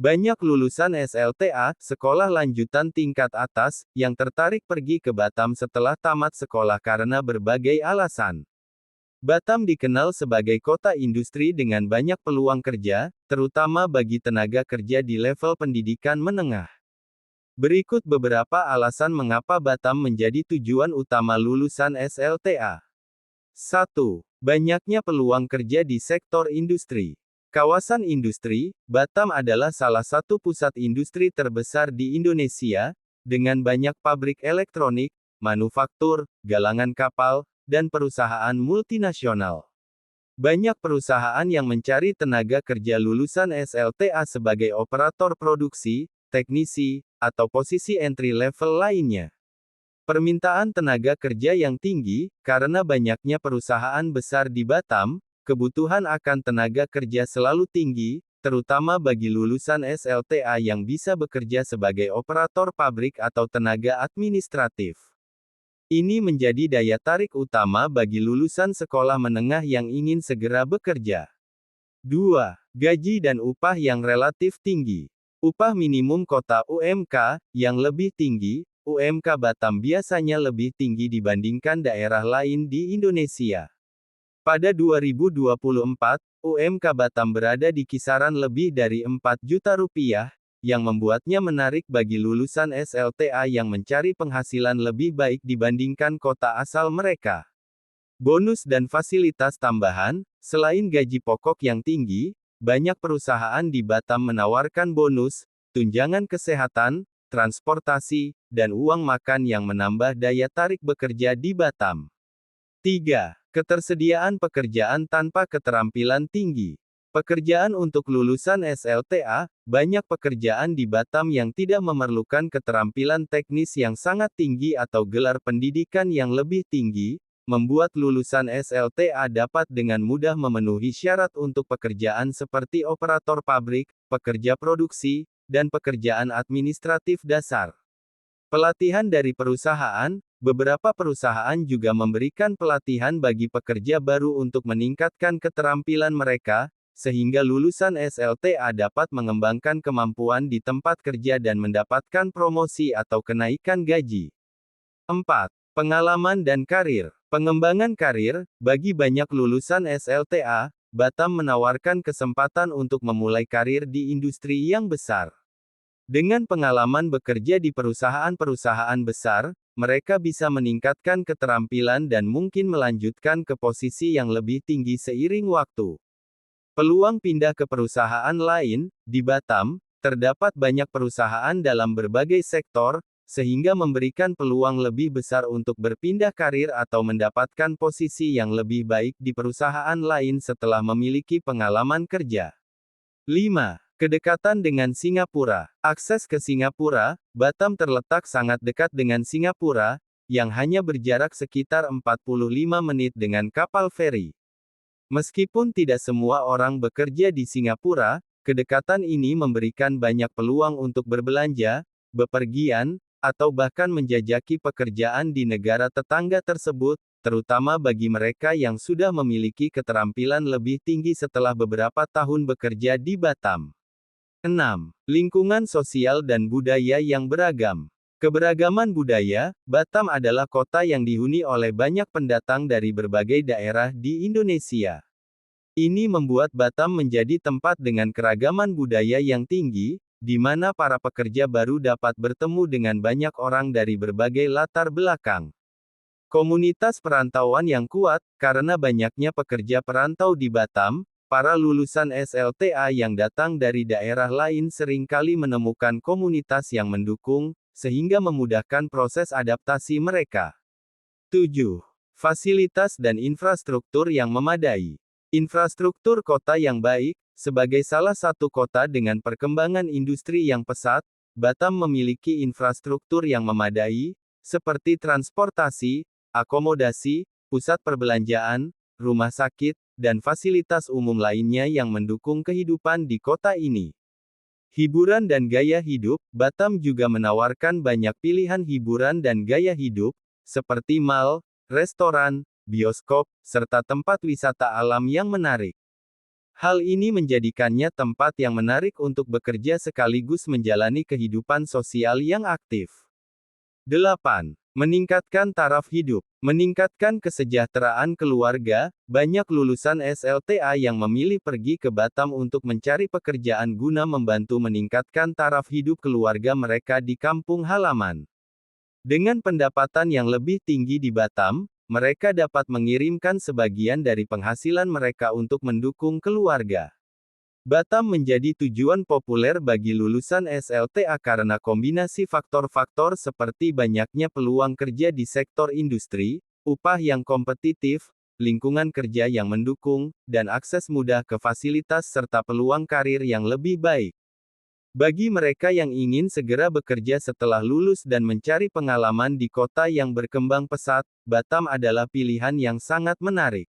Banyak lulusan SLTA, sekolah lanjutan tingkat atas, yang tertarik pergi ke Batam setelah tamat sekolah karena berbagai alasan. Batam dikenal sebagai kota industri dengan banyak peluang kerja, terutama bagi tenaga kerja di level pendidikan menengah. Berikut beberapa alasan mengapa Batam menjadi tujuan utama lulusan SLTA. 1. Banyaknya peluang kerja di sektor industri. Kawasan industri, Batam adalah salah satu pusat industri terbesar di Indonesia, dengan banyak pabrik elektronik, manufaktur, galangan kapal, dan perusahaan multinasional. Banyak perusahaan yang mencari tenaga kerja lulusan SLTA sebagai operator produksi, teknisi, atau posisi entry level lainnya. Permintaan tenaga kerja yang tinggi, karena banyaknya perusahaan besar di Batam, kebutuhan akan tenaga kerja selalu tinggi, terutama bagi lulusan SLTA yang bisa bekerja sebagai operator pabrik atau tenaga administratif. Ini menjadi daya tarik utama bagi lulusan sekolah menengah yang ingin segera bekerja. 2. Gaji dan upah yang relatif tinggi. Upah minimum kota UMK, yang lebih tinggi, UMK Batam biasanya lebih tinggi dibandingkan daerah lain di Indonesia. Pada 2024, UMK Batam berada di kisaran lebih dari 4 juta rupiah, yang membuatnya menarik bagi lulusan SLTA yang mencari penghasilan lebih baik dibandingkan kota asal mereka. Bonus dan fasilitas tambahan, selain gaji pokok yang tinggi, banyak perusahaan di Batam menawarkan bonus, tunjangan kesehatan, transportasi, dan uang makan yang menambah daya tarik bekerja di Batam. 3. Ketersediaan pekerjaan tanpa keterampilan tinggi. Pekerjaan untuk lulusan SLTA, banyak pekerjaan di Batam yang tidak memerlukan keterampilan teknis yang sangat tinggi atau gelar pendidikan yang lebih tinggi, membuat lulusan SLTA dapat dengan mudah memenuhi syarat untuk pekerjaan seperti operator pabrik, pekerja produksi, dan pekerjaan administratif dasar. Pelatihan dari perusahaan, beberapa perusahaan juga memberikan pelatihan bagi pekerja baru untuk meningkatkan keterampilan mereka, sehingga lulusan SLTA dapat mengembangkan kemampuan di tempat kerja dan mendapatkan promosi atau kenaikan gaji. 4. Pengalaman dan karir. Pengembangan karir, bagi banyak lulusan SLTA, Batam menawarkan kesempatan untuk memulai karir di industri yang besar. Dengan pengalaman bekerja di perusahaan-perusahaan besar, mereka bisa meningkatkan keterampilan dan mungkin melanjutkan ke posisi yang lebih tinggi seiring waktu. Peluang pindah ke perusahaan lain, di Batam, terdapat banyak perusahaan dalam berbagai sektor, sehingga memberikan peluang lebih besar untuk berpindah karir atau mendapatkan posisi yang lebih baik di perusahaan lain setelah memiliki pengalaman kerja. 5. Kedekatan dengan Singapura. Akses ke Singapura, Batam terletak sangat dekat dengan Singapura, yang hanya berjarak sekitar 45 menit dengan kapal feri. Meskipun tidak semua orang bekerja di Singapura, kedekatan ini memberikan banyak peluang untuk berbelanja, bepergian, atau bahkan menjajaki pekerjaan di negara tetangga tersebut, terutama bagi mereka yang sudah memiliki keterampilan lebih tinggi setelah beberapa tahun bekerja di Batam. 6. Lingkungan sosial dan budaya yang beragam. Keberagaman budaya, Batam adalah kota yang dihuni oleh banyak pendatang dari berbagai daerah di Indonesia. Ini membuat Batam menjadi tempat dengan keragaman budaya yang tinggi, di mana para pekerja baru dapat bertemu dengan banyak orang dari berbagai latar belakang. Komunitas perantauan yang kuat, karena banyaknya pekerja perantau di Batam, para lulusan SLTA yang datang dari daerah lain seringkali menemukan komunitas yang mendukung, sehingga memudahkan proses adaptasi mereka. 7. Fasilitas dan infrastruktur yang memadai. Infrastruktur kota yang baik. Sebagai salah satu kota dengan perkembangan industri yang pesat, Batam memiliki infrastruktur yang memadai, seperti transportasi, akomodasi, pusat perbelanjaan, rumah sakit, dan fasilitas umum lainnya yang mendukung kehidupan di kota ini. Hiburan dan gaya hidup, Batam juga menawarkan banyak pilihan hiburan dan gaya hidup, seperti mall, restoran, bioskop, serta tempat wisata alam yang menarik. Hal ini menjadikannya tempat yang menarik untuk bekerja sekaligus menjalani kehidupan sosial yang aktif. 8. Meningkatkan taraf hidup. Meningkatkan kesejahteraan keluarga, banyak lulusan SLTA yang memilih pergi ke Batam untuk mencari pekerjaan guna membantu meningkatkan taraf hidup keluarga mereka di kampung halaman. Dengan pendapatan yang lebih tinggi di Batam, mereka dapat mengirimkan sebagian dari penghasilan mereka untuk mendukung keluarga. Batam menjadi tujuan populer bagi lulusan SLTA karena kombinasi faktor-faktor seperti banyaknya peluang kerja di sektor industri, upah yang kompetitif, lingkungan kerja yang mendukung, dan akses mudah ke fasilitas serta peluang karir yang lebih baik. Bagi mereka yang ingin segera bekerja setelah lulus dan mencari pengalaman di kota yang berkembang pesat, Batam adalah pilihan yang sangat menarik.